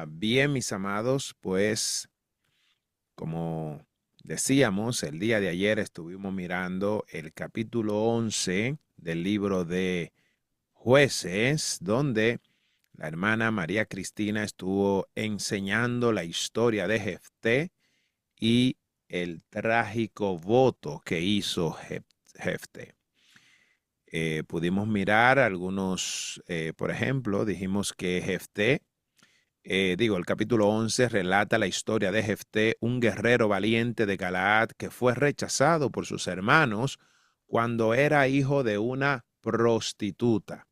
Bien, mis amados, pues como decíamos, el día de ayer estuvimos mirando el capítulo 11 del libro de Jueces, donde la hermana María Cristina estuvo enseñando la historia de Jefté y el trágico voto que hizo Jefté. Pudimos mirar algunos, por ejemplo, dijimos que Jefté, el capítulo 11 relata la historia de Jefté, un guerrero valiente de Galaad que fue rechazado por sus hermanos cuando era hijo de una prostituta.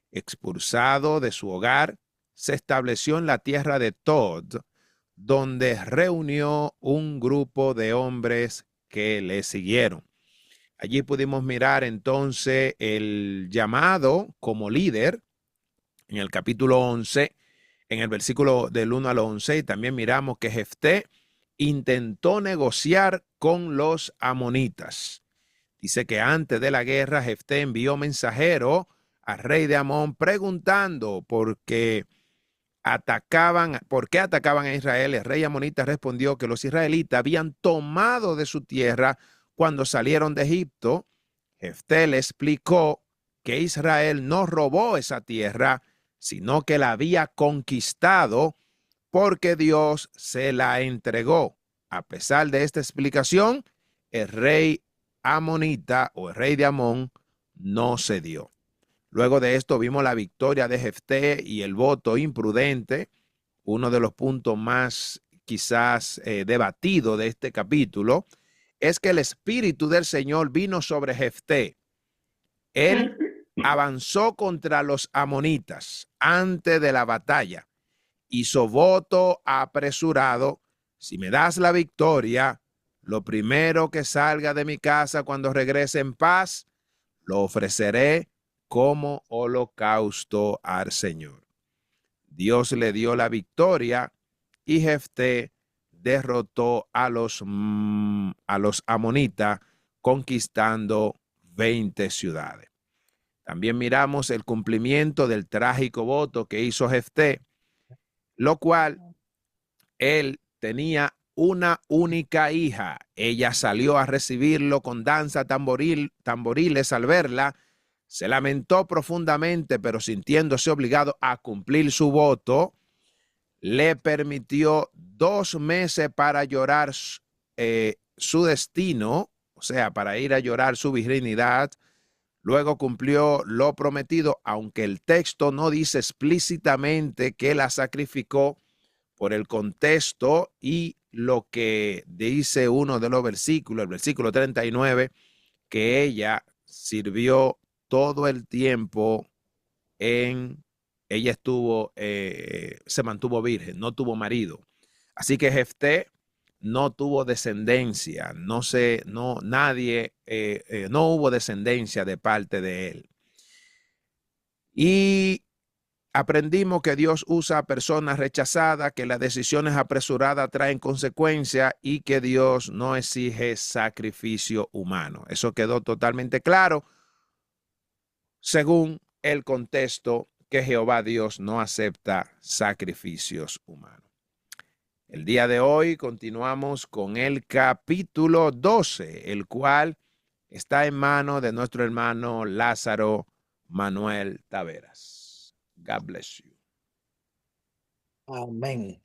Expulsado de su hogar, se estableció en la tierra de Tod, donde reunió un grupo de hombres que le siguieron. Allí pudimos mirar entonces el llamado como líder en el capítulo 11, en el versículo del 1 al 11, y también miramos que Jefté intentó negociar con los amonitas. Dice que antes de la guerra Jefté envió mensajero al rey de Amón preguntando por qué atacaban a Israel. El rey amonita respondió que los israelitas habían tomado de su tierra cuando salieron de Egipto. Jefté le explicó que Israel no robó esa tierra, sino que la había conquistado porque Dios se la entregó. A pesar de esta explicación, el rey amonita o el rey de Amón no cedió. Luego de esto vimos la victoria de Jefté y el voto imprudente, uno de los puntos más quizás debatido de este capítulo, es que el Espíritu del Señor vino sobre Jefté. Él avanzó contra los amonitas antes de la batalla. Hizo voto apresurado: si me das la victoria, lo primero que salga de mi casa cuando regrese en paz, lo ofreceré como holocausto al Señor. Dios le dio la victoria y Jefté derrotó a los amonitas, conquistando 20 ciudades. También miramos el cumplimiento del trágico voto que hizo Jefté, lo cual él tenía una única hija. Ella salió a recibirlo con danza tamboriles al verla. Se lamentó profundamente, pero sintiéndose obligado a cumplir su voto, le permitió 2 meses para llorar su destino, o sea, para ir a llorar su virginidad. Luego cumplió lo prometido, aunque el texto no dice explícitamente que la sacrificó, por el contexto y lo que dice uno de los versículos, el versículo 39, que ella sirvió todo el tiempo ella estuvo, se mantuvo virgen, no tuvo marido. Así que Jefté no tuvo descendencia, no hubo descendencia de parte de él. Y aprendimos que Dios usa a personas rechazadas, que las decisiones apresuradas traen consecuencias y que Dios no exige sacrificio humano. Eso quedó totalmente claro según el contexto, que Jehová Dios no acepta sacrificios humanos. El día de hoy continuamos con el capítulo 12, el cual está en manos de nuestro hermano Lázaro Manuel Taveras. God bless you. Amén.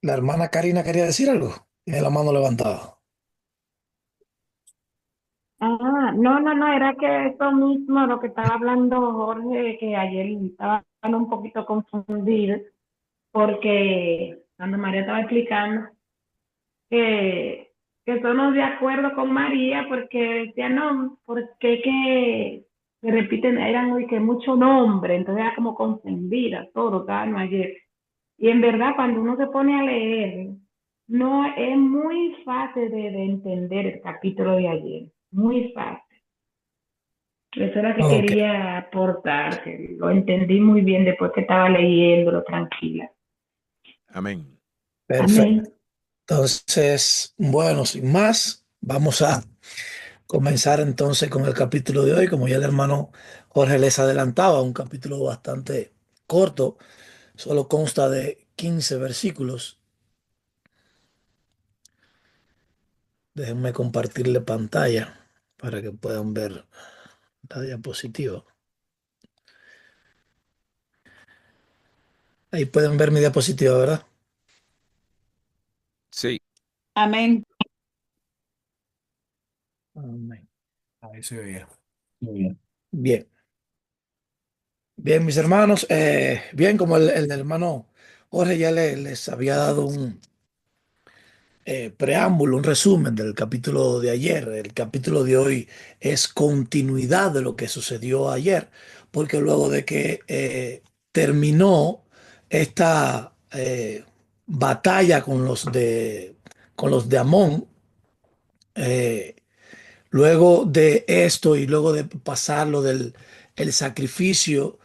La hermana Karina quería decir algo. Tiene la mano levantada. No, era que eso mismo, lo que estaba hablando Jorge, que ayer estaba un poquito confundido, porque cuando María estaba explicando que estamos de acuerdo con María, porque decía, no, porque que se repiten, eran hoy que mucho nombre, entonces era como confundida, todo, estaba ayer. Y en verdad, cuando uno se pone a leer, no es muy fácil de entender el capítulo de ayer, muy fácil. Eso era que Ok, quería aportar, que lo entendí muy bien después que estaba leyéndolo tranquila. Amén. perfecto. Amén. Entonces, bueno, sin más, vamos a comenzar entonces con el capítulo de hoy. Como ya el hermano Jorge les adelantaba, un capítulo bastante corto, Solo consta de 15 versículos. Déjenme compartirle pantalla para que puedan ver la diapositiva. Ahí pueden ver mi diapositiva, ¿verdad? Sí. Amén. Amén. Ahí se oye. Muy bien. Bien. Bien, mis hermanos. Bien, como el hermano Jorge ya les había dado un preámbulo, un resumen del capítulo de ayer. El capítulo de hoy es continuidad de lo que sucedió ayer, porque luego de que terminó esta batalla con los de Amón, eh, luego de esto y luego de pasar lo del el sacrificio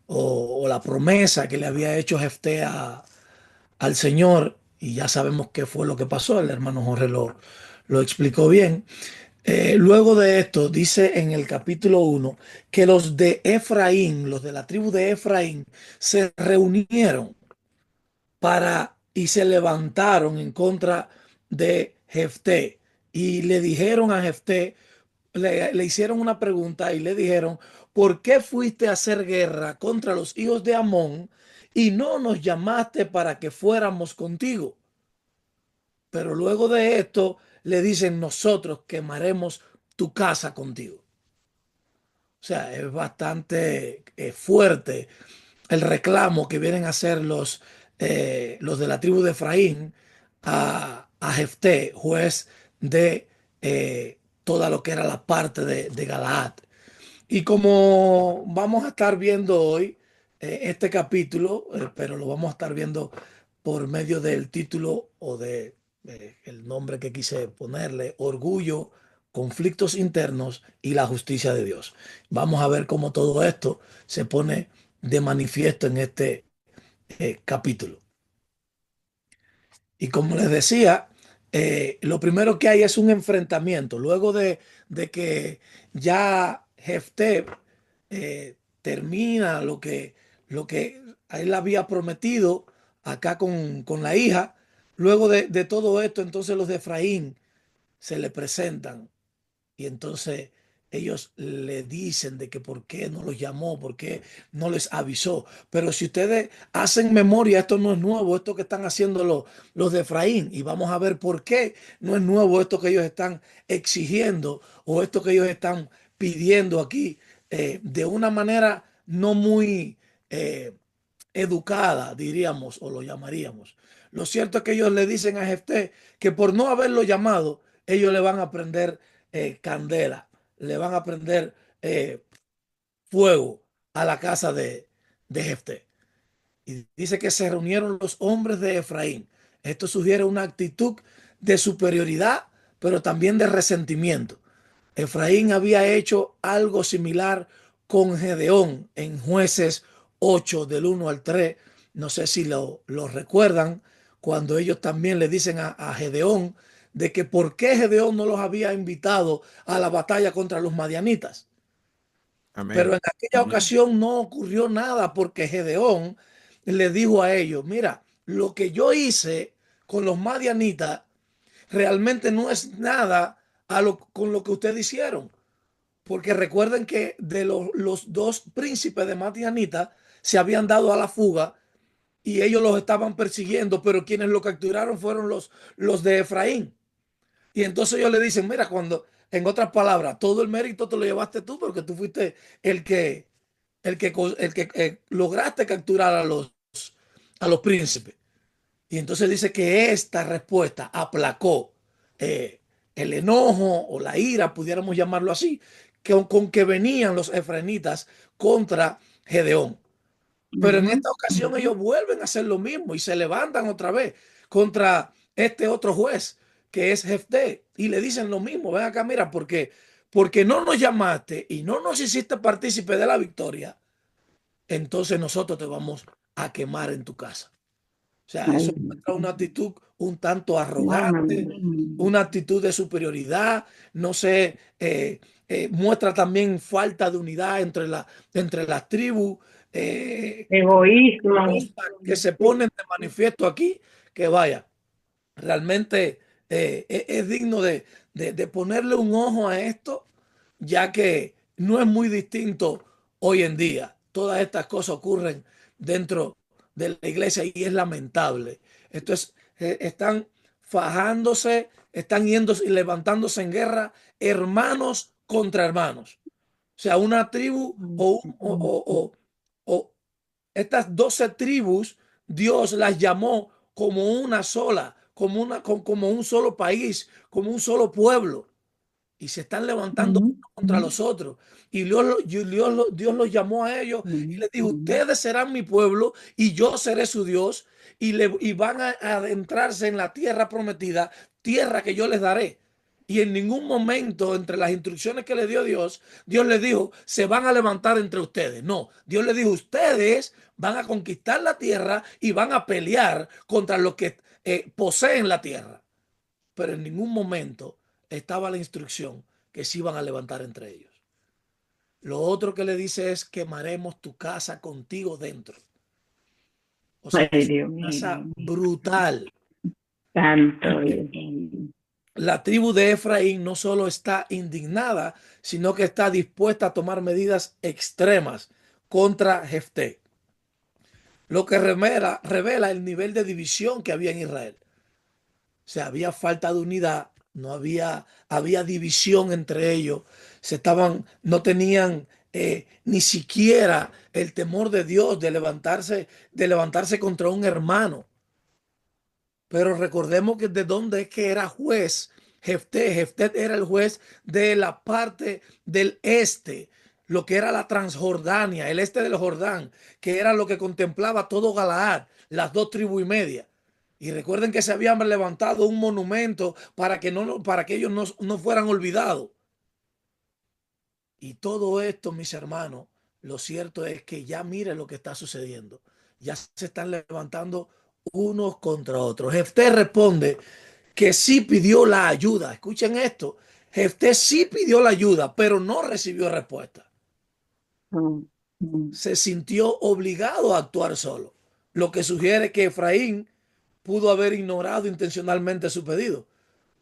o la promesa que le había hecho Jefté al Señor, y ya sabemos qué fue lo que pasó, el hermano Jorge lo explicó bien. Luego de esto, dice en el capítulo 1 que los de Efraín, los de la tribu de Efraín, se reunieron y se levantaron en contra de Jefté y le dijeron a Jefté, le hicieron una pregunta y le dijeron, ¿por qué fuiste a hacer guerra contra los hijos de Amón y no nos llamaste para que fuéramos contigo? Pero luego de esto le dicen, nosotros quemaremos tu casa contigo. O sea, es bastante fuerte el reclamo que vienen a hacer los de la tribu de Efraín a Jefté, juez de toda lo que era la parte de Galaad. Y como vamos a estar viendo hoy este capítulo, pero lo vamos a estar viendo por medio del título o de el nombre que quise ponerle, Orgullo, conflictos internos y la justicia de Dios. Vamos a ver cómo todo esto se pone de manifiesto en este capítulo. Y como les decía, lo primero que hay es un enfrentamiento. Luego de que ya Jefté termina lo que a él había prometido acá con la hija, luego de todo esto, entonces los de Efraín se le presentan y entonces ellos le dicen de que por qué no los llamó, por qué no les avisó. Pero si ustedes hacen memoria, esto no es nuevo, esto que están haciendo los de Efraín. Y vamos a ver por qué no es nuevo esto que ellos están exigiendo o esto que ellos están pidiendo aquí de una manera no muy educada, diríamos, o lo llamaríamos. Lo cierto es que ellos le dicen a Jefté que por no haberlo llamado, ellos le van a prender candela, le van a prender fuego a la casa de Jefté. Y dice que se reunieron los hombres de Efraín. Esto sugiere una actitud de superioridad, pero también de resentimiento. Efraín había hecho algo similar con Gedeón en Jueces 8 del 1 al 3. No sé si lo recuerdan, cuando ellos también le dicen a Gedeón de que por qué Gedeón no los había invitado a la batalla contra los madianitas. Pero Amén. en aquella ocasión no ocurrió nada porque Gedeón le dijo a ellos, mira, lo que yo hice con los madianitas realmente no es nada con lo que ustedes hicieron. Porque recuerden que de los dos príncipes de Madianita se habían dado a la fuga y ellos los estaban persiguiendo, pero quienes lo capturaron fueron los de Efraín. Y entonces ellos le dicen, mira, en otras palabras, todo el mérito te lo llevaste tú porque tú fuiste el que, el que lograste capturar a los príncipes. Y entonces dice que esta respuesta aplacó eh, el enojo o la ira, pudiéramos llamarlo así, con que venían los efraínitas contra Gedeón. Pero en esta ocasión ellos vuelven a hacer lo mismo y se levantan otra vez contra este otro juez que es Jefté y le dicen lo mismo. Ven acá, mira, porque no nos llamaste y no nos hiciste partícipe de la victoria, entonces nosotros te vamos a quemar en tu casa. O sea, eso muestra una actitud un tanto arrogante, una actitud de superioridad, no sé, muestra también falta de unidad entre las tribus. Egoísmo. cosas que se ponen de manifiesto aquí, que vaya, realmente es digno de ponerle un ojo a esto, ya que no es muy distinto hoy en día. Todas estas cosas ocurren dentro de la iglesia y es lamentable. Esto es, están fajándose, están yendo y levantándose en guerra hermanos contra hermanos. O sea, una tribu o estas 12 tribus, Dios las llamó como una sola, como un solo país, como un solo pueblo. Y se están levantando unos contra los otros. Y Dios los llamó a ellos y les dijo, ustedes serán mi pueblo y yo seré su Dios. Y van a adentrarse en la tierra prometida, tierra que yo les daré. Y en ningún momento entre las instrucciones que le dio Dios, Dios les dijo, se van a levantar entre ustedes. No, Dios les dijo, ustedes van a conquistar la tierra y van a pelear contra los que poseen la tierra. Pero en ningún momento estaba la instrucción que se iban a levantar entre ellos. Lo otro que le dice es, quemaremos tu casa contigo dentro. O sea, Ay, es Dios una mío. casa brutal. Santo Dios mío. La tribu de Efraín no solo está indignada, sino que está dispuesta a tomar medidas extremas contra Jefté, lo que revela el nivel de división que había en Israel. O sea, había falta de unidad, no había división entre ellos, no tenían ni siquiera el temor de Dios de levantarse contra un hermano. Pero recordemos que de dónde es que era juez Jefté. Jefté era el juez de la parte del este, lo que era la Transjordania, el este del Jordán, que era lo que contemplaba todo Galaad, las 2 tribus y media. Y recuerden que se habían levantado un monumento para que ellos no fueran olvidados. Y todo esto, mis hermanos, lo cierto es que ya miren lo que está sucediendo. Ya se están levantando unos contra otros. Jefté responde que sí pidió la ayuda. Escuchen esto. Jefté sí pidió la ayuda, pero no recibió respuesta. Se sintió obligado a actuar solo, lo que sugiere que Efraín pudo haber ignorado intencionalmente su pedido,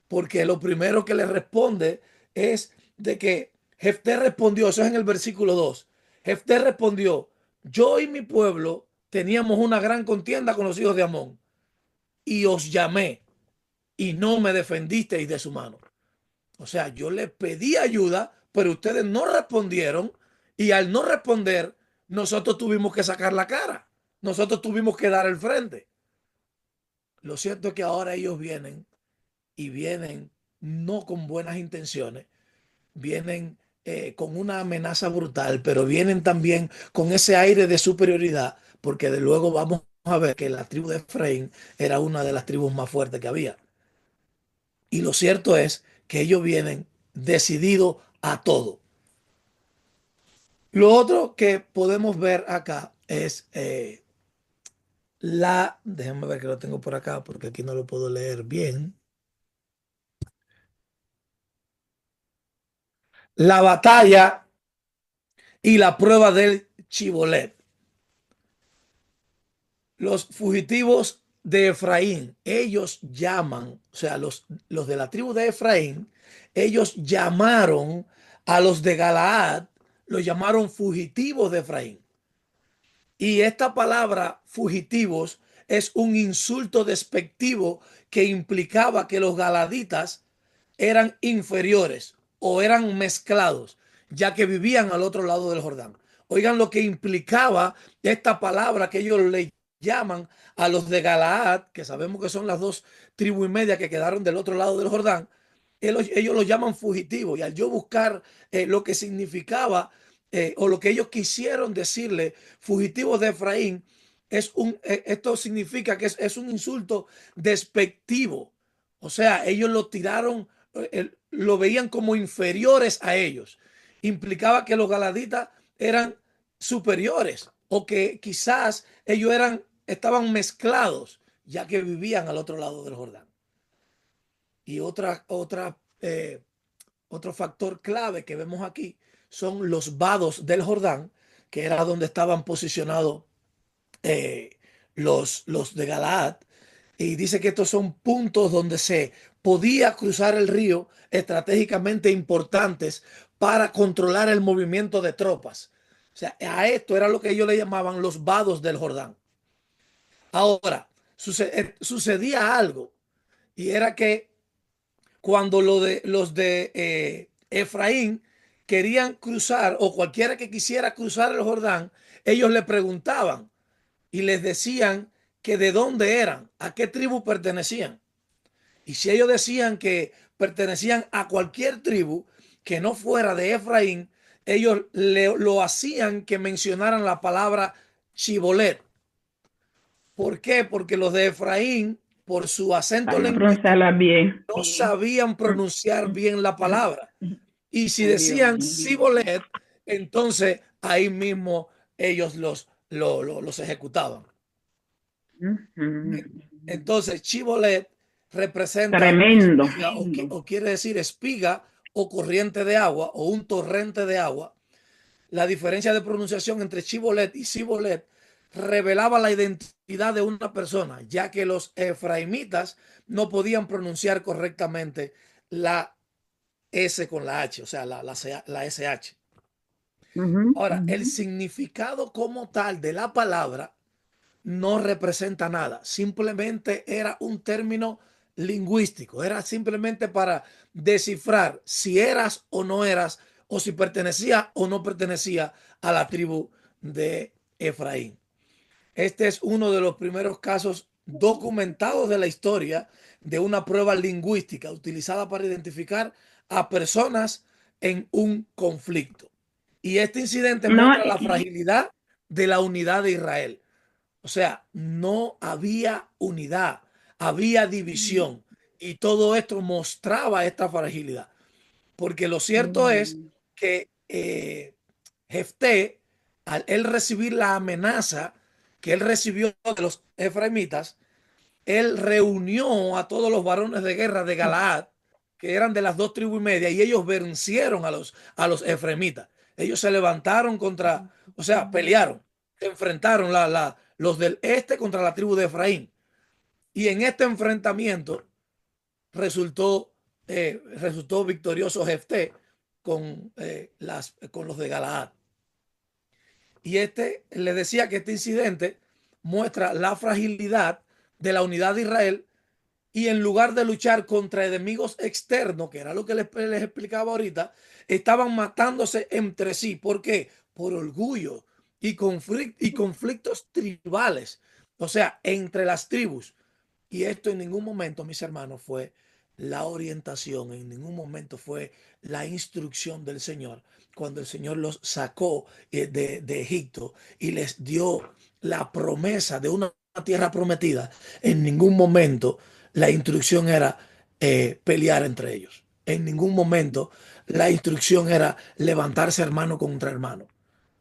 porque lo primero que le responde es de que Jefté respondió, eso es en el versículo 2. Jefté respondió, yo y mi pueblo teníamos una gran contienda con los hijos de Amón y os llamé y no me defendisteis de su mano. O sea, yo les pedí ayuda, pero ustedes no respondieron y al no responder, nosotros tuvimos que sacar la cara. Nosotros tuvimos que dar el frente. Lo cierto es que ahora ellos vienen y vienen no con buenas intenciones, vienen con una amenaza brutal, pero vienen también con ese aire de superioridad, porque de luego vamos a ver que la tribu de Efraín era una de las tribus más fuertes que había. Y lo cierto es que ellos vienen decididos a todo. Lo otro que podemos ver acá es déjenme ver que lo tengo por acá porque aquí no lo puedo leer bien. La batalla y la prueba del Chibolet. Los fugitivos de Efraín, ellos llaman, o sea, los de la tribu de Efraín, ellos llamaron a los de Galaad, los llamaron fugitivos de Efraín. Y esta palabra fugitivos es un insulto despectivo que implicaba que los galaditas eran inferiores o eran mezclados, ya que vivían al otro lado del Jordán. Oigan lo que implicaba esta palabra que ellos le llaman a los de Galaad, que sabemos que son las 2 tribus y media que quedaron del otro lado del Jordán. Ellos lo llaman fugitivos y al yo buscar lo que significaba o lo que ellos quisieron decirle fugitivos de Efraín, esto significa que es un insulto despectivo. O sea, ellos lo tiraron, lo veían como inferiores a ellos. Implicaba que los galaditas eran superiores o que quizás ellos estaban mezclados, ya que vivían al otro lado del Jordán. Y otro factor clave que vemos aquí son los vados del Jordán, que era donde estaban posicionados los de Galaad, y dice que estos son puntos donde se podía cruzar el río, estratégicamente importantes para controlar el movimiento de tropas. O sea, a esto era lo que ellos le llamaban los vados del Jordán. Ahora, sucedía algo, y era que cuando los de Efraín querían cruzar, o cualquiera que quisiera cruzar el Jordán, ellos le preguntaban y les decían que de dónde eran, a qué tribu pertenecían. Y si ellos decían que pertenecían a cualquier tribu que no fuera de Efraín, ellos lo hacían que mencionaran la palabra Chibolet. ¿Por qué? Porque los de Efraín, por su acento Para lingüístico, pronunciarla bien. no sabían pronunciar bien la palabra. Y si Ay, Dios decían mío. Sibolet, entonces ahí mismo ellos los ejecutaban. Ujú. Entonces, Chibolet representa Tremendo. espiga, o quiere decir espiga o corriente de agua o un torrente de agua. La diferencia de pronunciación entre Chibolet y Sibolet revelaba la identidad de una persona, ya que los efraimitas no podían pronunciar correctamente la S con la H, o sea, la SH. Ujú. Ahora, el significado como tal de la palabra no representa nada, simplemente era un término lingüístico, era simplemente para descifrar si eras o no eras, o si pertenecía o no pertenecía a la tribu de Efraín. Este es uno de los primeros casos documentados de la historia de una prueba lingüística utilizada para identificar a personas en un conflicto. Y este incidente No, muestra la fragilidad de la unidad de Israel. O sea, no había unidad, había división. Y todo esto mostraba esta fragilidad. Porque lo cierto es que Jefté, al él recibir la amenaza que él recibió de los efraimitas, él reunió a todos los varones de guerra de Galaad, que eran de las dos tribus y media, y ellos vencieron a los efraimitas. Ellos se levantaron contra, o sea, pelearon, se enfrentaron los del este contra la tribu de Efraín. Y en este enfrentamiento resultó, resultó victorioso Jefté con los de Galaad. Y le decía que este incidente muestra la fragilidad de la unidad de Israel, y en lugar de luchar contra enemigos externos, que era lo que les explicaba ahorita, estaban matándose entre sí. ¿Por qué? Por orgullo y conflictos tribales, o sea, entre las tribus. Y esto en ningún momento, mis hermanos, fue la orientación, en ningún momento fue la instrucción del Señor. Cuando el Señor los sacó de Egipto y les dio la promesa de una tierra prometida, en ningún momento la instrucción era pelear entre ellos. En ningún momento la instrucción era levantarse hermano contra hermano.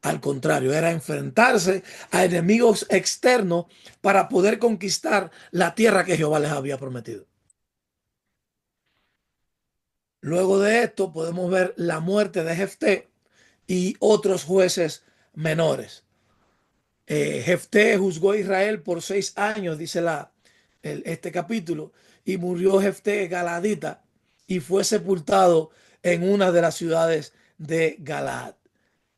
Al contrario, era enfrentarse a enemigos externos para poder conquistar la tierra que Jehová les había prometido. Luego de esto podemos ver la muerte de Jefté y otros jueces menores. Jefté juzgó a Israel por 6 años, dice este capítulo, y murió Jefté galadita y fue sepultado en una de las ciudades de Galaad.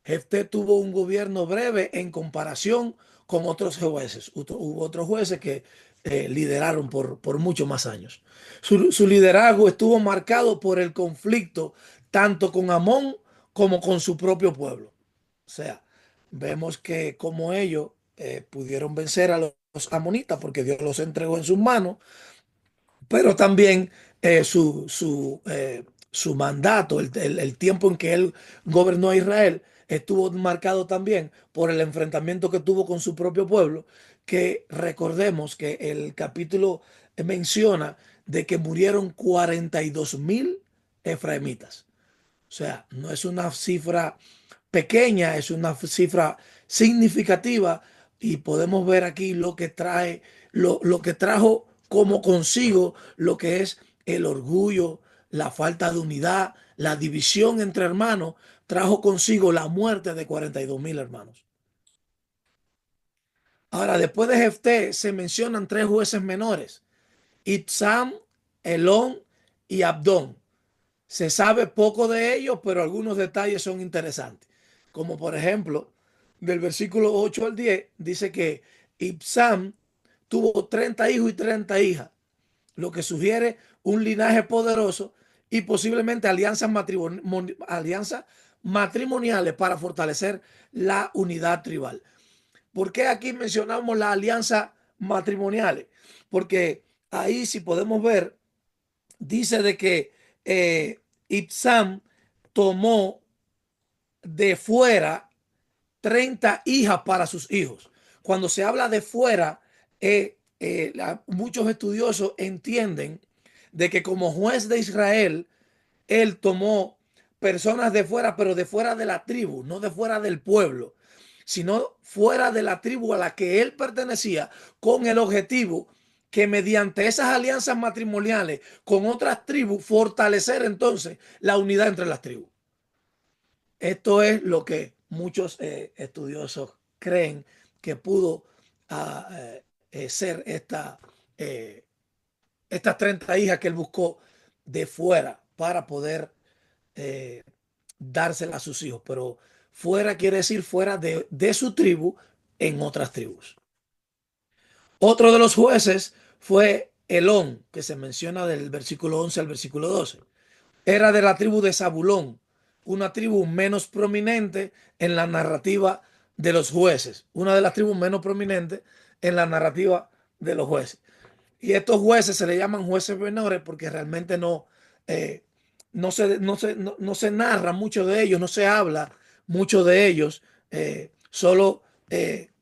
Jefté tuvo un gobierno breve en comparación con otros jueces. Hubo otros jueces que lideraron por muchos más años. Su liderazgo estuvo marcado por el conflicto tanto con Amón como con su propio pueblo. O sea, vemos que como ellos pudieron vencer a los amonitas porque Dios los entregó en sus manos, pero también su mandato, el tiempo en que él gobernó a Israel, estuvo marcado también por el enfrentamiento que tuvo con su propio pueblo, que recordemos que el capítulo menciona de que murieron 42,000 efraimitas. O sea, no es una cifra pequeña, es una cifra significativa, y podemos ver aquí lo que trae, lo que trajo como consigo lo que es el orgullo, la falta de unidad, la división entre hermanos, trajo consigo la muerte de 42,000 hermanos. Ahora, después de Jefté se mencionan 3 jueces menores: Ibsam, Elón y Abdón. Se sabe poco de ellos, pero algunos detalles son interesantes. Como por ejemplo, del versículo 8 al 10, dice que Ibsam tuvo 30 hijos y 30 hijas, lo que sugiere un linaje poderoso y posiblemente alianzas matrimoniales para fortalecer la unidad tribal. ¿Por qué aquí mencionamos las alianzas matrimoniales? Porque ahí, si podemos ver, dice de que Ibsam tomó de fuera 30 hijas para sus hijos. Cuando se habla de fuera, muchos estudiosos entienden de que como juez de Israel, él tomó personas de fuera, pero de fuera de la tribu, no de fuera del pueblo, sino fuera de la tribu a la que él pertenecía, con el objetivo que mediante esas alianzas matrimoniales con otras tribus, fortalecer entonces la unidad entre las tribus. Esto es lo que muchos estudiosos creen que pudo ser estas 30 hijas que él buscó de fuera para poder eh, dársela a sus hijos. Pero fuera quiere decir fuera de su tribu en otras tribus. Otro de los jueces fue Elón, que se menciona del versículo 11 al versículo 12. Era de la tribu de Zabulón, una tribu menos prominente en la narrativa de los jueces, una de las tribus menos prominentes en la narrativa de los jueces. Y estos jueces se le llaman jueces menores porque realmente no se narra mucho de ellos, no se habla mucho de ellos, solo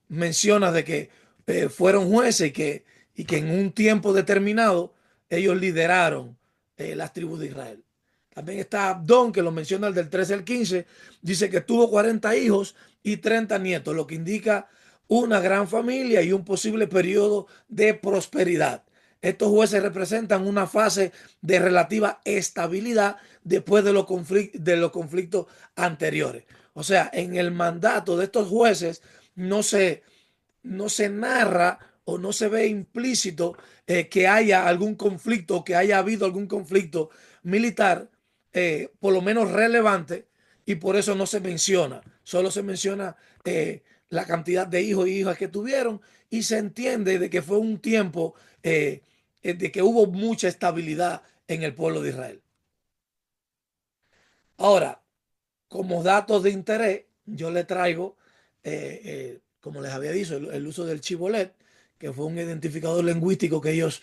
menciona de que fueron jueces y que en un tiempo determinado ellos lideraron las tribus de Israel. También está Abdón, que lo menciona el del 13 al 15, dice que tuvo 40 hijos y 30 nietos, lo que indica una gran familia y un posible periodo de prosperidad. Estos jueces representan una fase de relativa estabilidad después de los conflictos anteriores. O sea, en el mandato de estos jueces no se narra o no se ve implícito que haya algún conflicto o que haya habido algún conflicto militar, por lo menos relevante, y por eso no se menciona. Solo se menciona la cantidad de hijos y hijas que tuvieron y se entiende de que fue un tiempo de que hubo mucha estabilidad en el pueblo de Israel. Ahora, como datos de interés, yo le traigo, como les había dicho, el uso del chibolet, que fue un identificador lingüístico que ellos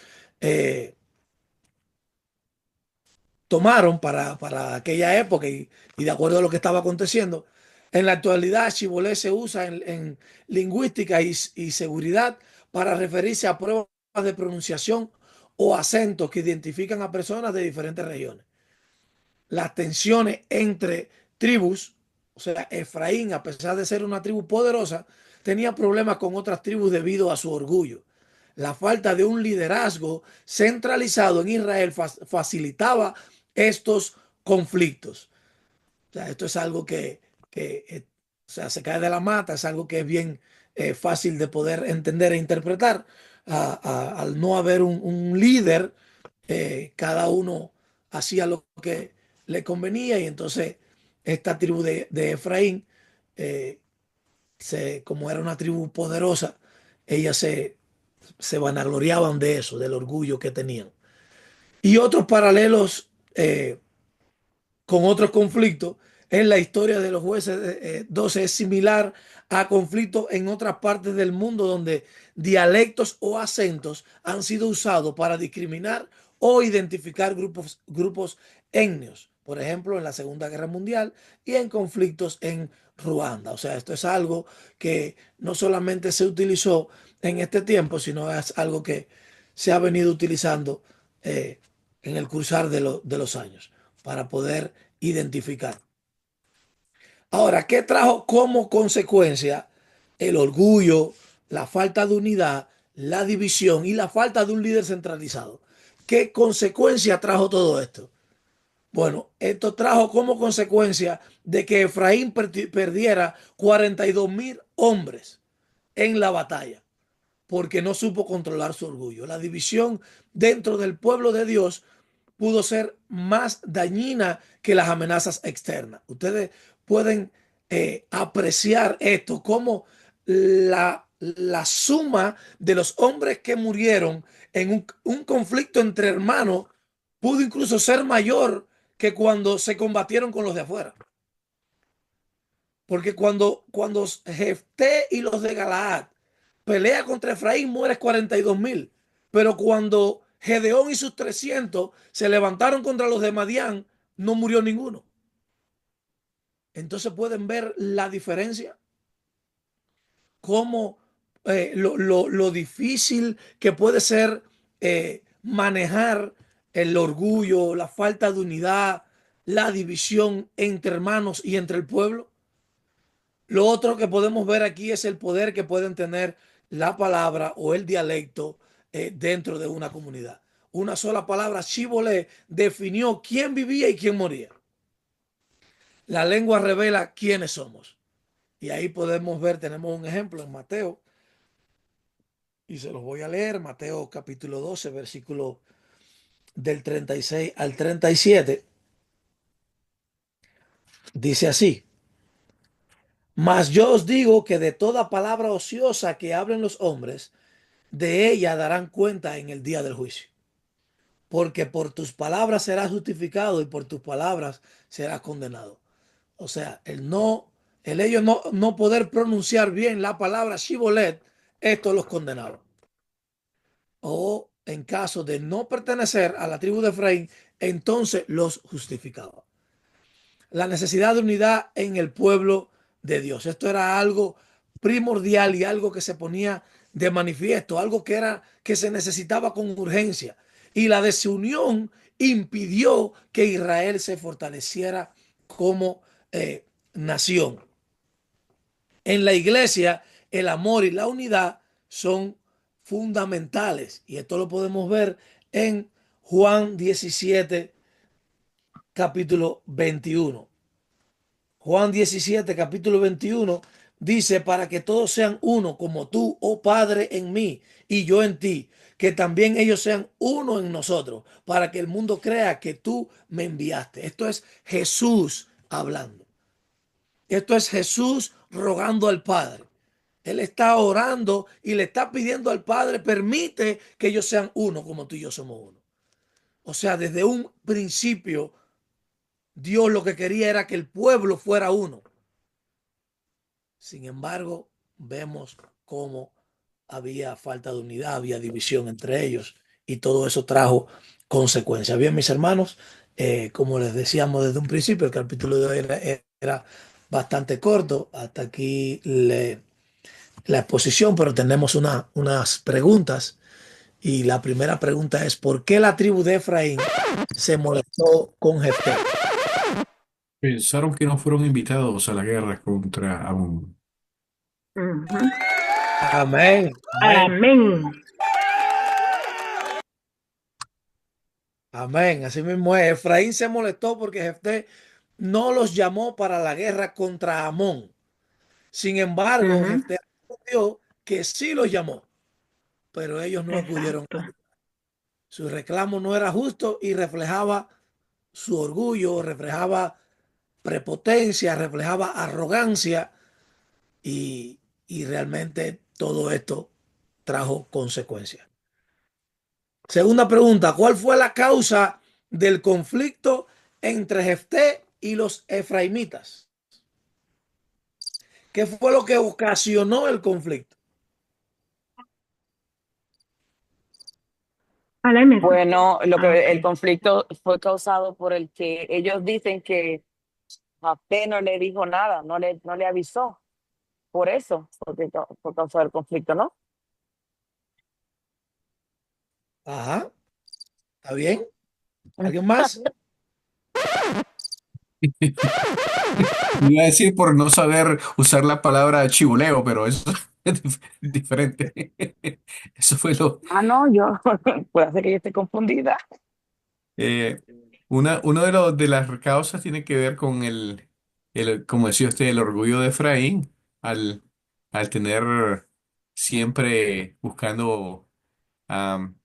tomaron para aquella época y de acuerdo a lo que estaba aconteciendo. En la actualidad, chibolet se usa en lingüística y seguridad para referirse a pruebas de pronunciación o acentos que identifican a personas de diferentes regiones. Las tensiones entre tribus, o sea, Efraín, a pesar de ser una tribu poderosa, tenía problemas con otras tribus debido a su orgullo. La falta de un liderazgo centralizado en Israel facilitaba estos conflictos. O sea, esto es algo que o sea, se cae de la mata, es algo que es bien fácil de poder entender e interpretar. Al no haber un líder, cada uno hacía lo que le convenía y entonces esta tribu de Efraín, eh, como era una tribu poderosa, ellas se vanagloriaban de eso, del orgullo que tenían. Y otros paralelos con otros conflictos en la historia de los jueces 12 es similar a conflictos en otras partes del mundo donde dialectos o acentos han sido usados para discriminar o identificar grupos étnicos. Por ejemplo, en la Segunda Guerra Mundial y en conflictos en Ruanda. O sea, esto es algo que no solamente se utilizó en este tiempo, sino es algo que se ha venido utilizando en el cursar de los años para poder identificar. Ahora, ¿qué trajo como consecuencia el orgullo, la falta de unidad, la división y la falta de un líder centralizado? ¿Qué consecuencia trajo todo esto? Bueno, esto trajo como consecuencia de que Efraín perdiera 42,000 hombres en la batalla. porque no supo controlar su orgullo. La división dentro del pueblo de Dios pudo ser más dañina que las amenazas externas. Ustedes pueden apreciar esto como la suma de los hombres que murieron en un conflicto entre hermanos pudo incluso ser mayor que cuando se combatieron con los de afuera. Porque cuando Jefté y los de Galaad pelea contra Efraín, muere 42,000. Pero cuando Gedeón y sus 300 se levantaron contra los de Madián, no murió ninguno. Entonces pueden ver la diferencia, cómo lo difícil que puede ser manejar el orgullo, la falta de unidad, la división entre hermanos y entre el pueblo. Lo otro que podemos ver aquí es el poder que pueden tener la palabra o el dialecto dentro de una comunidad. Una sola palabra, Shibboleth, definió quién vivía y quién moría. La lengua revela quiénes somos. Y ahí podemos ver, tenemos un ejemplo en Mateo, y se los voy a leer, Mateo capítulo 12, versículo del 36 al 37. Dice así: Mas yo os digo que de toda palabra ociosa que hablen los hombres, de ella darán cuenta en el día del juicio. Porque por tus palabras serás justificado y por tus palabras serás condenado. O sea, el ellos no poder pronunciar bien la palabra Shibolet, esto los condenaba. O en caso de no pertenecer a la tribu de Efraín, entonces los justificaba. La necesidad de unidad en el pueblo de Dios. Esto era algo primordial y algo que se ponía de manifiesto, algo que se necesitaba con urgencia. Y la desunión impidió que Israel se fortaleciera como nación. En la iglesia, el amor y la unidad son fundamentales. Y esto lo podemos ver en Juan 17, capítulo 21. Juan 17, capítulo 21, dice, para que todos sean uno, como tú, oh Padre, en mí y yo en ti, que también ellos sean uno en nosotros, para que el mundo crea que tú me enviaste. Esto es Jesús hablando. Esto es Jesús rogando al Padre. Él está orando y le está pidiendo al Padre, permite que ellos sean uno, como tú y yo somos uno. O sea, desde un principio, Dios lo que quería era que el pueblo fuera uno. Sin embargo, vemos cómo había falta de unidad, había división entre ellos y todo eso trajo consecuencias. Bien, mis hermanos, como les decíamos desde un principio, el capítulo de hoy era bastante corto. Hasta aquí la exposición, pero tenemos unas preguntas. Y la primera pregunta es, ¿por qué la tribu de Efraín se molestó con Jefté? Pensaron que no fueron invitados a la guerra contra Amón. Ujú. Amén, amén. Amén. Amén, así mismo es. Efraín se molestó porque Jefté no los llamó para la guerra contra Amón. Sin embargo, Ujú. Jefté respondió que sí los llamó, pero ellos no acudieron. Exacto. Su reclamo no era justo y reflejaba su orgullo, reflejaba prepotencia, reflejaba arrogancia y realmente todo esto trajo consecuencias. Segunda pregunta, ¿cuál fue la causa del conflicto entre Jefté y los efraimitas? ¿Qué fue lo que ocasionó el conflicto? A la mesa. Bueno, el Ok. conflicto fue causado por el que ellos dicen que Jafé no le dijo nada, no le avisó. Por eso, por causa del conflicto, ¿no? Ajá, ¿está bien? ¿Alguien más? Iba a decir por no saber usar la palabra chivoleo, pero eso es diferente. Eso fue lo. Ah, no, yo, puede ser que yo esté confundida. eh, uno de las causas tiene que ver con como decía usted, el orgullo de Efraín al tener siempre buscando am,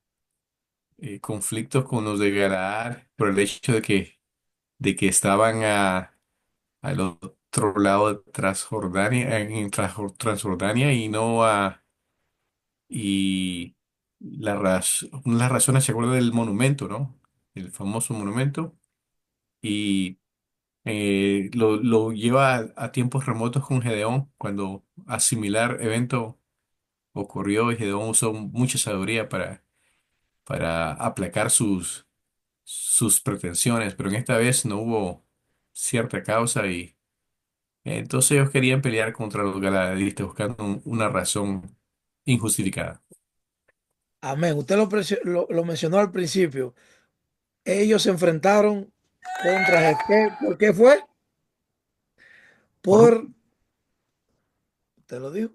conflictos con los de Galaad por el hecho de que estaban al otro lado de Transjordania, Transjordania y no y una de las razones se acuerda del monumento, ¿no? El famoso monumento. Y lo lleva a tiempos remotos con Gedeón, cuando a similar evento ocurrió y Gedeón usó mucha sabiduría para aplacar sus pretensiones, pero en esta vez no hubo cierta causa y entonces ellos querían pelear contra los galadistas buscando una razón injustificada. Amén. Usted lo mencionó al principio. Ellos se enfrentaron contra Jefté. ¿Por qué fue? Por- Por, te lo digo.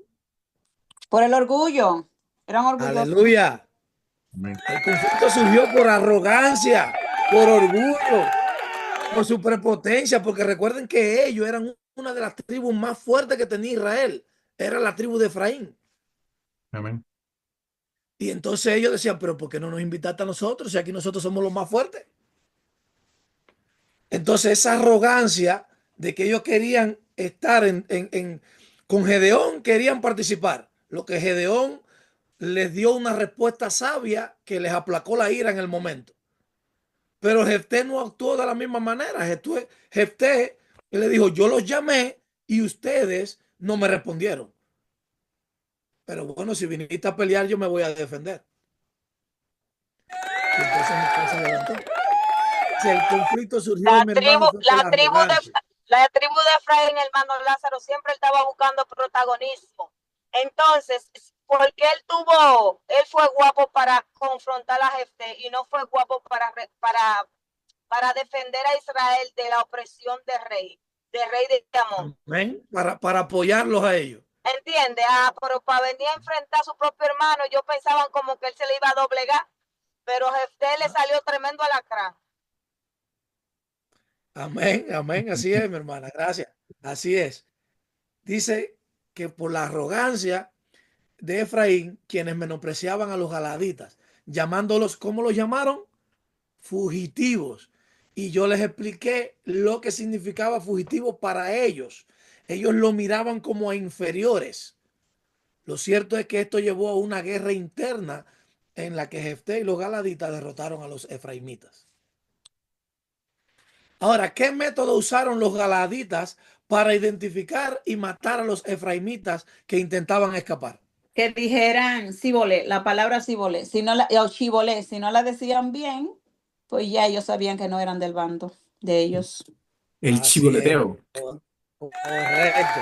Por el orgullo. Eran orgullosos. Aleluya. Amén. El conflicto surgió por arrogancia, por orgullo, por su prepotencia, porque recuerden que ellos eran una de las tribus más fuertes que tenía Israel. Era la tribu de Efraín. Amén. Y entonces ellos decían, pero ¿por qué no nos invitaste a nosotros si aquí nosotros somos los más fuertes? Entonces esa arrogancia de que ellos querían estar con Gedeón, querían participar. Lo que Gedeón les dio una respuesta sabia que les aplacó la ira en el momento. Pero Jefté no actuó de la misma manera. Jefté le dijo, yo los llamé y ustedes no me respondieron. Pero bueno, si viniste a pelear, yo me voy a defender. Y entonces se levantó. Si el conflicto surgió, mi hermano, fue por la arrogancia. La tribu de Efraín, hermano Lázaro, siempre estaba buscando protagonismo. Entonces, porque él fue guapo para confrontar a Jefté y no fue guapo para defender a Israel de la opresión del rey de Amón. Amén. Para apoyarlos a ellos. ¿Entiende? Pero para venir a enfrentar a su propio hermano, ellos pensaban como que él se le iba a doblegar, pero Jefté le salió tremendo alacrán. Amén, amén. Así es, mi hermana. Gracias. Así es. Dice que por la arrogancia de Efraín, quienes menospreciaban a los galaditas, llamándolos, ¿cómo los llamaron? Fugitivos. Y yo les expliqué lo que significaba fugitivo para ellos. Ellos lo miraban como a inferiores. Lo cierto es que esto llevó a una guerra interna en la que Jefté y los galaditas derrotaron a los efraimitas. Ahora, ¿qué método usaron los galaditas para identificar y matar a los efraimitas que intentaban escapar? Que dijeran Sibolé, la palabra Sibolé, o Chibolé, si no la decían bien, pues ya ellos sabían que no eran del bando de ellos. El Así es. chivoleteo. Correcto.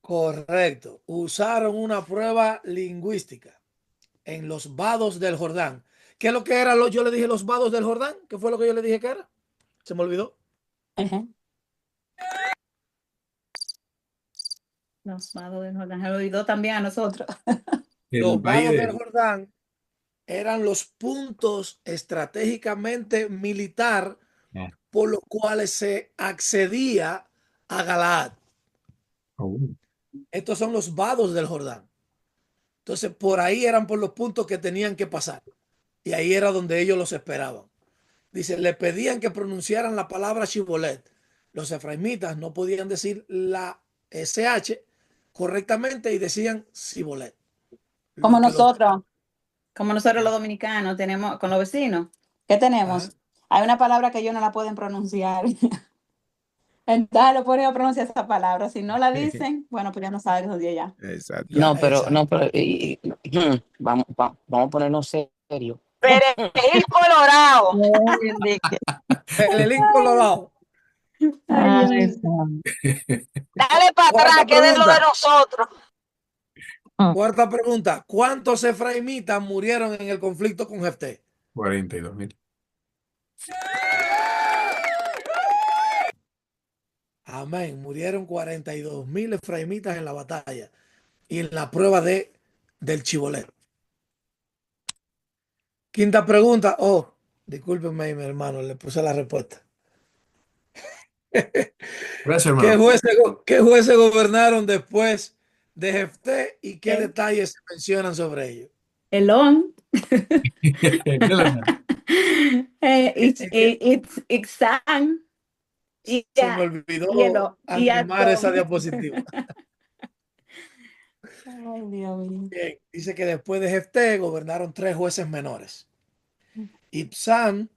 Correcto. Usaron una prueba lingüística en los vados del Jordán. ¿Qué es lo que era? Yo le dije los vados del Jordán. ¿Qué fue lo que yo le dije que era? Se me olvidó. Los vados del Jordán, se lo olvidó también a nosotros. El Los valle vados del de... Jordán eran los puntos estratégicamente militar Ah, por los cuales se accedía a Galaad. oh. Estos son los vados del Jordán. Entonces, por ahí eran por los puntos que tenían que pasar. Y ahí era donde ellos los esperaban. Dice, le pedían que pronunciaran la palabra Shibolet. Los efraimitas no podían decir la SH correctamente y decían Sibolet. Como nosotros los dominicanos tenemos con los vecinos. ¿Qué tenemos? Ajá. Hay una palabra que ellos no la pueden pronunciar. Entonces lo ponen a pronunciar esa palabra. Si no la dicen, bueno, pues ya no saben que son de allá. Exacto. Ya, Vamos a ponernos serios. Perejil colorado. Pelelín colorado. Dale para atrás, que es lo de nosotros. Cuarta pregunta. ¿Cuántos efraimitas murieron en el conflicto con Jefté? 42,000. Amén. Murieron 42,000 efraimitas en la batalla y en la prueba del Chibolet. Quinta pregunta. Oh, discúlpenme, mi hermano, le puse la respuesta. Gracias, ¿Qué hermano. jueces gobernaron después de Jefté y qué detalles se mencionan sobre ello. Elón, Yolanda, Itzán y Se me olvidó y animar esa Adón. diapositiva. Ay, Dios mío. Bien, dice que después de Jefté gobernaron 3 jueces menores. Ibzán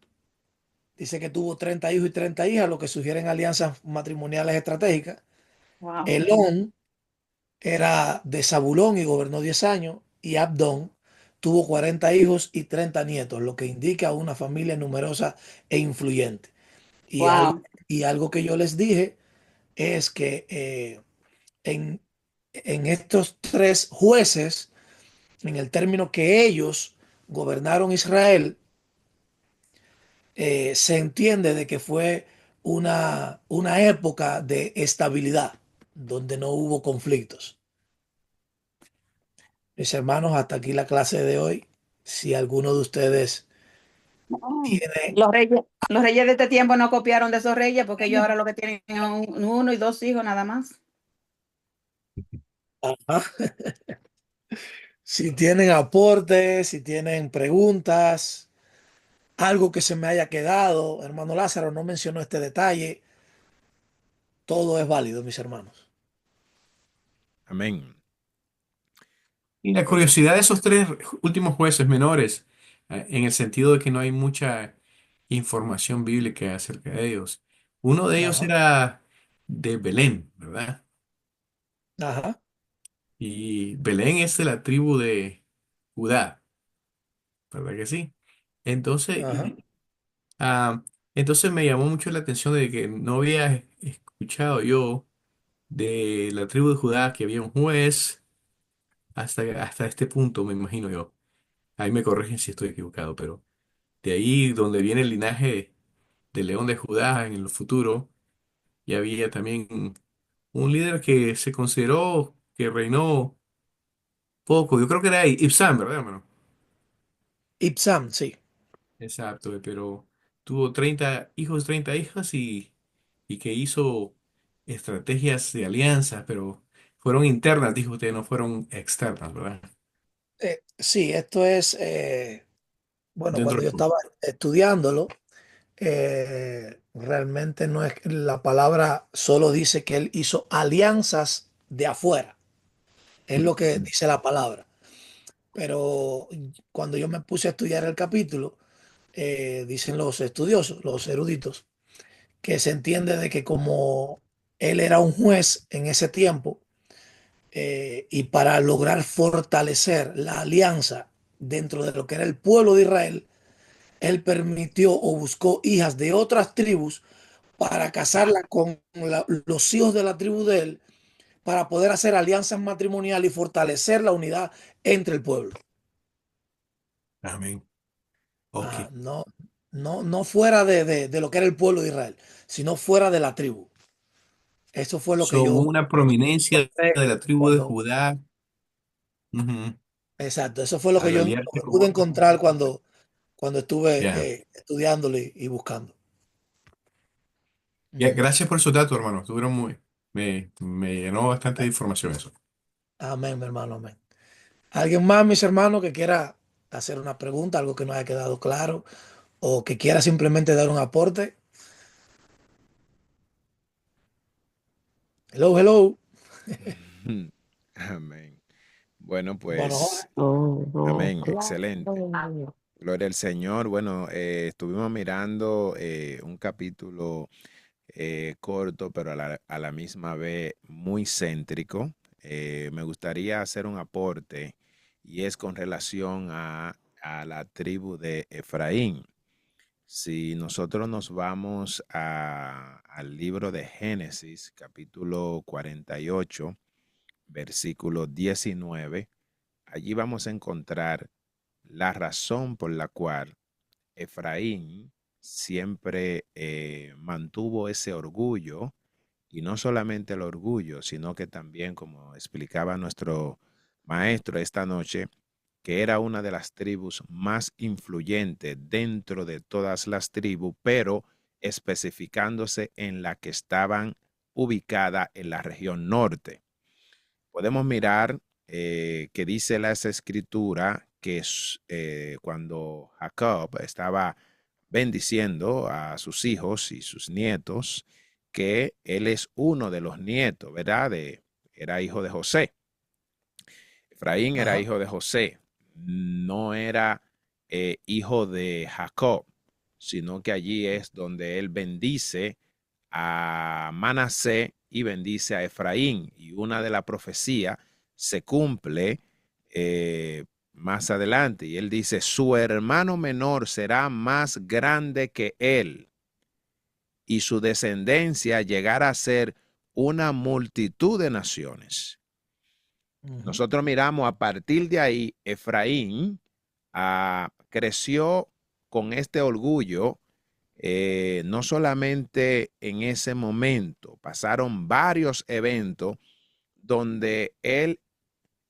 dice que tuvo 30 hijos y 30 hijas, lo que sugieren alianzas matrimoniales estratégicas. Wow. Elón era de Zabulón y gobernó 10 años. Y Abdón tuvo 40 hijos y 30 nietos, lo que indica una familia numerosa e influyente. Y, Wow. y algo que yo les dije es que en, en estos 3 jueces, en el término que ellos gobernaron Israel, se entiende de que fue una época de estabilidad, donde no hubo conflictos. Mis hermanos, hasta aquí la clase de hoy. Si alguno de ustedes tiene... Los reyes de este tiempo no copiaron de esos reyes porque ellos ahora lo que tienen es 1 y 2 hijos nada más. Ajá. Si tienen aportes, si tienen preguntas, algo que se me haya quedado, hermano Lázaro no mencionó este detalle, todo es válido, mis hermanos. Amén. y la curiosidad de esos 3 últimos jueces menores, en el sentido de que no hay mucha información bíblica acerca de ellos. Uno de ellos Ajá, era de Belén, ¿verdad? ajá, Y Belén es de la tribu de Judá, ¿verdad que sí? Entonces, ajá. ah, entonces me llamó mucho la atención de que no había escuchado yo de la tribu de Judá que había un juez hasta este punto, me imagino yo. Ahí me corrigen si estoy equivocado, pero de ahí donde viene el linaje de León de Judá en el futuro, y había también un líder que se consideró que reinó poco. Yo creo que era Ibzán, ¿verdad, hermano? Ibzam, sí. Exacto, pero tuvo 30 hijos, 30 hijas y que hizo estrategias de alianzas, pero fueron internas, dijo usted, no fueron externas, ¿verdad? Sí, esto es, bueno, Dentro cuando del yo pueblo. estaba estudiándolo, realmente no es, la palabra solo dice que él hizo alianzas de afuera, es lo que dice la palabra. Pero cuando yo me puse a estudiar el capítulo, dicen los estudiosos, los eruditos, que se entiende de que como él era un juez en ese tiempo, y para lograr fortalecer la alianza dentro de lo que era el pueblo de Israel, él permitió o buscó hijas de otras tribus para casarla con los hijos de la tribu de él, para poder hacer alianzas matrimoniales y fortalecer la unidad entre el pueblo. Amén. Ok. No, no fuera de lo que era el pueblo de Israel, sino fuera de la tribu. Eso fue lo que So, yo hubo una prominencia encontré de la tribu de cuando, Judá, ujú, exacto, eso fue lo que al yo aliarse con pude otros. encontrar cuando estuve Ya. estudiándolo y buscando. Ya, Ujú. gracias por su dato, hermano. Estuvieron me llenó bastante de información eso. Amén, mi hermano, amén. ¿Alguien más, mis hermanos, que quiera hacer una pregunta, algo que no haya quedado claro, o que quiera simplemente dar un aporte? Hello, hello. Amén. Bueno, Hermano pues, Jorge. amén. Excelente. Gloria al Señor. Bueno, estuvimos mirando un capítulo corto, pero a la misma vez muy céntrico. Me gustaría hacer un aporte y es con relación a la tribu de Efraín. Si nosotros nos vamos al libro de Génesis, capítulo 48, versículo 19, allí vamos a encontrar la razón por la cual Efraín siempre mantuvo ese orgullo, y no solamente el orgullo, sino que también, como explicaba nuestro maestro esta noche, que era una de las tribus más influyentes dentro de todas las tribus, pero especificándose en la que estaban ubicada en la región norte. podemos mirar que dice las escrituras que cuando Jacob estaba bendiciendo a sus hijos y sus nietos, que él es uno de los nietos, ¿verdad? Era hijo de José. Efraín era Ajá. hijo de José, no era hijo de Jacob, sino que allí es donde él bendice a Manasés y bendice a Efraín. Y una de las profecías se cumple más adelante. Y él dice, su hermano menor será más grande que él y su descendencia llegará a ser una multitud de naciones. Ujú. Nosotros miramos a partir de ahí, Efraín creció con este orgullo, no solamente en ese momento, pasaron varios eventos donde él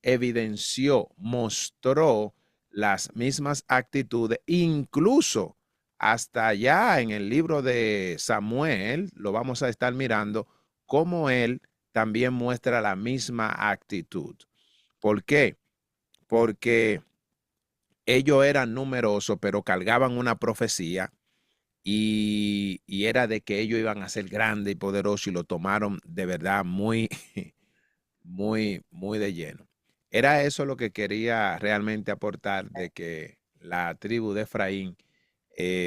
evidenció, mostró las mismas actitudes, incluso hasta allá en el libro de Samuel, lo vamos a estar mirando, cómo él también muestra la misma actitud. ¿Por qué? Porque ellos eran numerosos, pero cargaban una profecía y era de que ellos iban a ser grandes y poderosos y lo tomaron de verdad muy, muy de lleno. Era eso lo que quería realmente aportar, de que la tribu de Efraín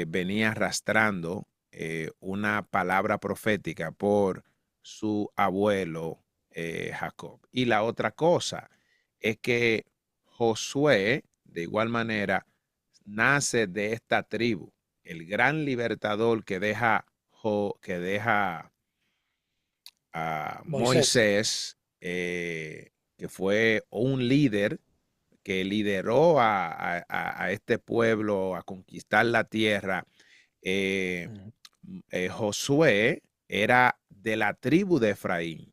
venía arrastrando una palabra profética por su abuelo Jacob. Y la otra cosa es que Josué, de igual manera, nace de esta tribu, el gran libertador que deja a Moisés. Moisés, que fue un líder que lideró a este pueblo a conquistar la tierra. eh, Ujú. Josué era de la tribu de Efraín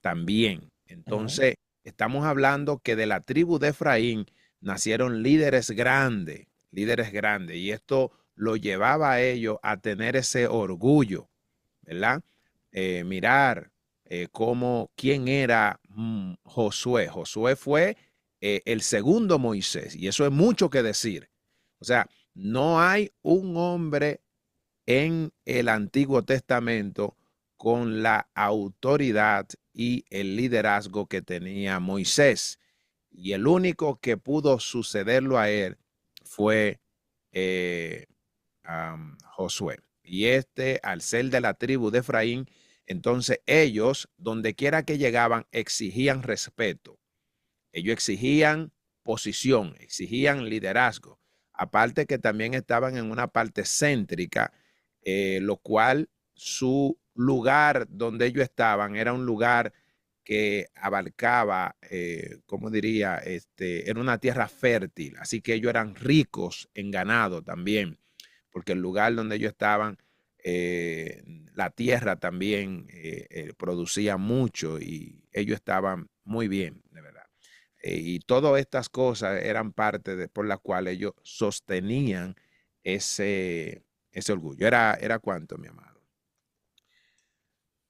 también. Ujú. Entonces, estamos hablando que de la tribu de Efraín nacieron líderes grandes, y esto lo llevaba a ellos a tener ese orgullo, ¿verdad? Mirar quién era Josué. Josué fue el segundo Moisés, y eso es mucho que decir. O sea, no hay un hombre en el Antiguo Testamento con la autoridad y el liderazgo que tenía Moisés. Y el único que pudo sucederlo a él fue eh, Josué. Y al ser de la tribu de Efraín, entonces ellos, donde quiera que llegaban, exigían respeto. Ellos exigían posición, exigían liderazgo. Aparte que también estaban en una parte céntrica, lo cual su lugar donde ellos estaban era un lugar que abarcaba, ¿cómo diría? Era una tierra fértil, así que ellos eran ricos en ganado también, porque el lugar donde ellos estaban, la tierra también producía mucho y ellos estaban muy bien, de verdad. Y todas estas cosas eran parte por las cuales ellos sostenían ese orgullo. ¿Era cuánto, mi amado?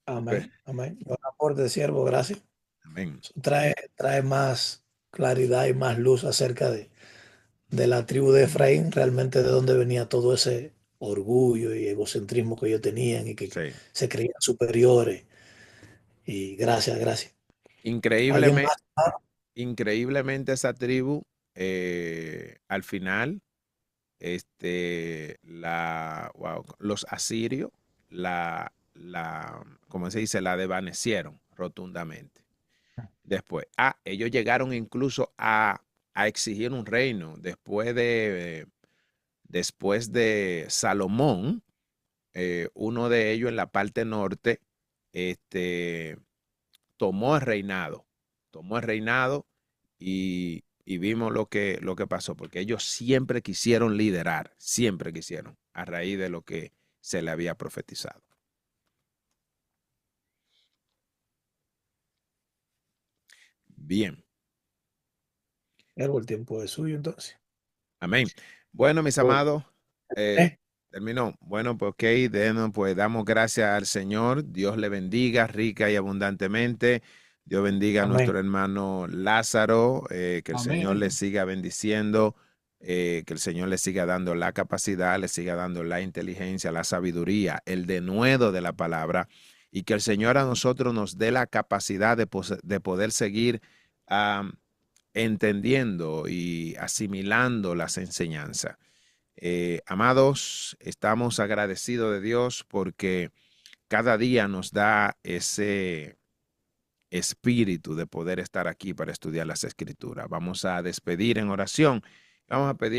Pues, Amén. Amén. Buen aporte, siervo, gracias. amén. Trae más claridad y más luz acerca de la tribu de Efraín, realmente de dónde venía todo ese orgullo y egocentrismo que ellos tenían y que Sí. se creían superiores. Y gracias, gracias. ¿Alguien Increíblemente, más? increíblemente esa tribu, al final, wow, los asirios, ¿cómo se dice? La desvanecieron rotundamente. Después, ellos llegaron incluso a exigir un reino después de Salomón, uno de ellos en la parte norte, este, tomó el reinado y vimos lo que pasó, porque ellos siempre quisieron liderar, siempre quisieron, a raíz de lo que se le había profetizado. Bien, El tiempo es suyo entonces. amén. Bueno, mis amados, ¿Eh? terminó. Bueno, pues pues damos gracias al Señor. Dios le bendiga rica y abundantemente. Dios bendiga a Amén. nuestro hermano Lázaro, que el Señor Amén. le siga bendiciendo, que el Señor le siga dando la capacidad, le siga dando la inteligencia, la sabiduría, el denuedo de la palabra, y que el Señor a nosotros nos dé la capacidad de poder seguir entendiendo y asimilando las enseñanzas. Amados, estamos agradecidos de Dios porque cada día nos da ese espíritu de poder estar aquí para estudiar las Escrituras. Vamos a despedir en oración. Vamos a pedir